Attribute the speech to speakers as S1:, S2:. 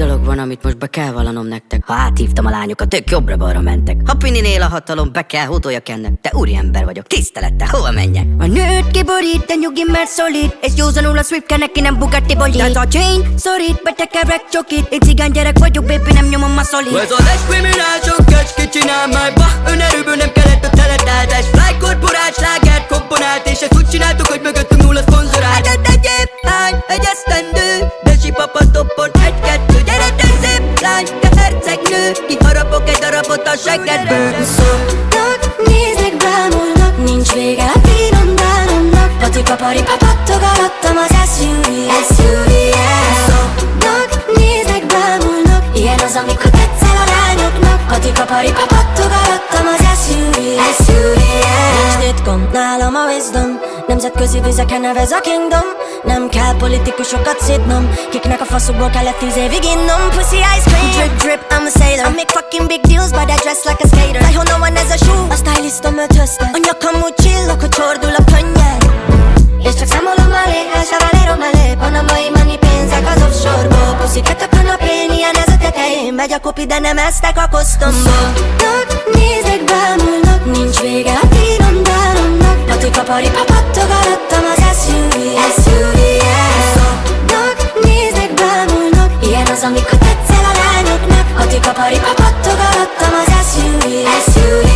S1: dolog van, amit most be kell vallanom nektek. Ha áthívtam a lányokat, ők jobbra-balra mentek. Ha Pininél a hatalom, be kell hódoljak ennek. De úriember vagyok, tisztelettel, hova menjek? A nőt kiborít, de nyugi, mert szolid. És józanul a Swift, neki nem Bugatti bolít. Tehát a chain szorít, betekerek csokit. Én cigány gyerek vagyok, baby, nem nyomom a szolid. Ez a legkriminálsok kecske csinál már. Bah, önerőből nem kellett a teletáltás. Fly korporált slágert komponált. És ezt úgy csináltuk, hogy mögöttünk nulla szponzorált. Egy év, hány, egy esztendő. Desi papa toppon, egy-kettő. Gyere te szép lány, te hercegnő. Kiharapok egy darabot a seggedből.
S2: Szoknak, néznek, bámulnak. Nincs vége a finom dálomnak. Pati-papari-pa pattog alattam az SUV, yeah. Szoknak, néznek, bámulnak. Ilyen az, amikor tetszel a lányoknak. Pati-papari-pa pattog alattam az SUV, yeah. Nincs titkom, nálam a wisdom. Nemzetközi vizeken nevez a kingdom. Nem kell politikusokat szidnom. Kiknek a faszukból kellett 10 évig innom. Pussy ice cream, drip drip, I'm a sailor. I make fucking big deals, but I dress like a skater. Fejhonom ez a shoe, a stylistom öthözte. A nyakam úgy csillog, hogy csordul a könnyed. És csak számolom mellé, el se valero mellé. Panamai money pénzek az offshore-ból. Pusziket a kanapén, ilyen ez a tetején. Megy a kopi, de nem eztek a kosztomból. Szoknak, nézek, bámulnak. Nincs vége a finom dálomnak. Pati-papari-pa pattog alattam az SUV, yeah. Szoknak, néznek, bámulnak. Ilyen az, amikor tetszel a lányoknak. Pati-papari-pa pattog alattam az SUV, yeah.